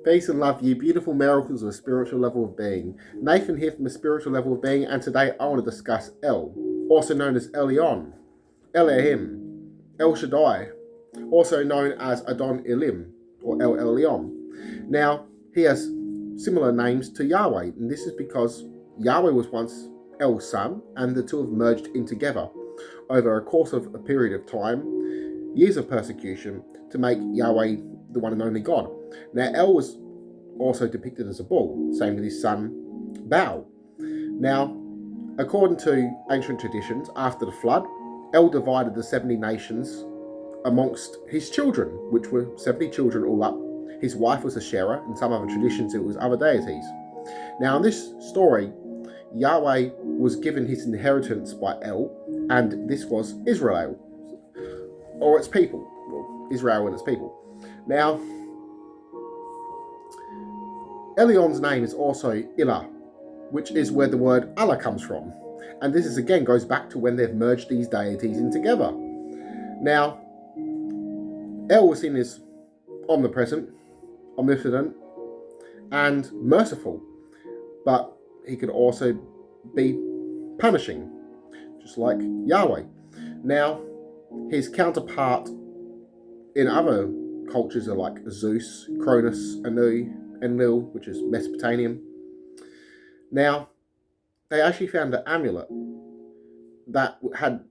Peace and love, you beautiful miracles of a spiritual level of being. Nathan here from a spiritual level of being, and today I want to discuss El, also known as Elyon, Elohim, El Shaddai, also known as Adon Elim, or El Elyon. Now, he has similar names to Yahweh, and this is because Yahweh was once El's son, and the two have merged in together over a course of a period of time, years of persecution, to make Yahweh the one and only God. Now, El was also depicted as a bull, same with his son Baal. Now, according to ancient traditions, after the flood, El divided the 70 nations amongst his children, which were 70 children all up. His wife was Asherah, and some other traditions it was other deities. Now, in this story, Yahweh was given his inheritance by El, and this was Israel, or its people. Well, Israel and its people. Now, Elyon's name is also Ilah, which is where the word Allah comes from. And this is again goes back to when they've merged these deities in together. Now, El was seen as omnipresent, omnipotent, and merciful, but he could also be punishing, just like Yahweh. Now, his counterpart in other cultures are like Zeus, Cronus, Anu, Enlil, which is Mesopotamian. Now, they actually found an amulet that had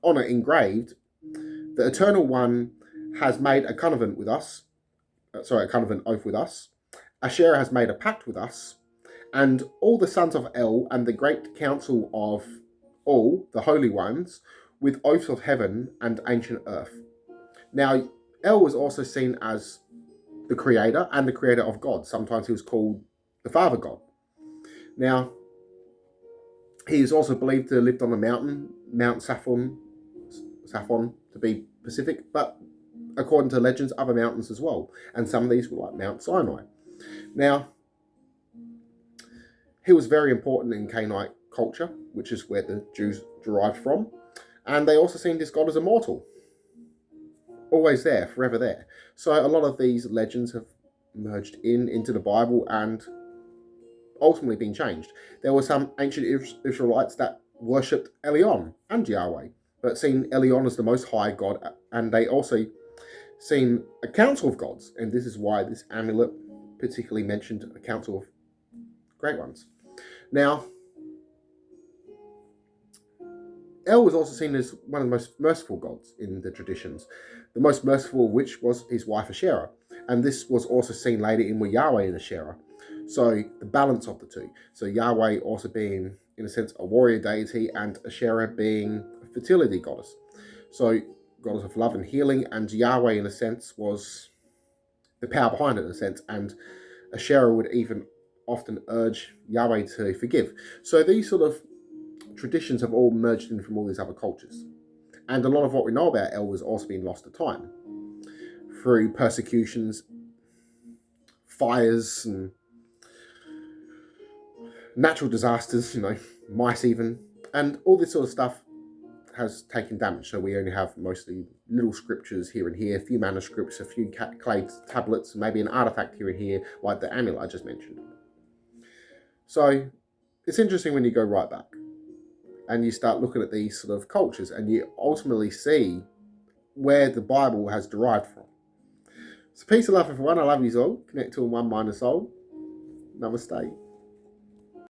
on it engraved, the Eternal One has made a covenant with us, a covenant oath with us. Asherah has made a pact with us, and all the sons of El and the great council of all the holy ones, with oaths of heaven and ancient earth. Now, El was also seen as the creator and the creator of God. Sometimes he was called the Father God. Now, he is also believed to have lived on a mountain, Mount Saphon, to be Pacific, but according to legends, other mountains as well. And some of these were like Mount Sinai. Now, he was very important in Cannite culture, which is where the Jews derived from. And they also seen this God as immortal. Always there, forever there. So a lot of these legends have merged into the Bible and ultimately been changed. There were some ancient Israelites that worshipped Elyon and Yahweh, but seen Elyon as the most high God, and they also seen a council of gods, and this is why this amulet particularly mentioned a council of great ones. Now, El was also seen as one of the most merciful gods in the traditions, the most merciful of which was his wife Asherah, and this was also seen later in with Yahweh and Asherah. So the balance of the two. So Yahweh also being, in a sense, a warrior deity, and Asherah being a fertility goddess. So goddess of love and healing, and Yahweh, in a sense, was the power behind it, in a sense, and Asherah would even often urge Yahweh to forgive. So these sort of traditions have all merged in from all these other cultures. And a lot of what we know about El has also been lost to time through persecutions, fires, and natural disasters, mice even, and all this sort of stuff has taken damage. So we only have mostly little scriptures here and here, a few manuscripts, a few clay tablets, maybe an artifact here and here, like the amulet I just mentioned. So it's interesting when you go right back and you start looking at these sort of cultures, and you ultimately see where the Bible has derived from. So peace and love, everyone. I love you all. Connect to one mind and soul. Namaste.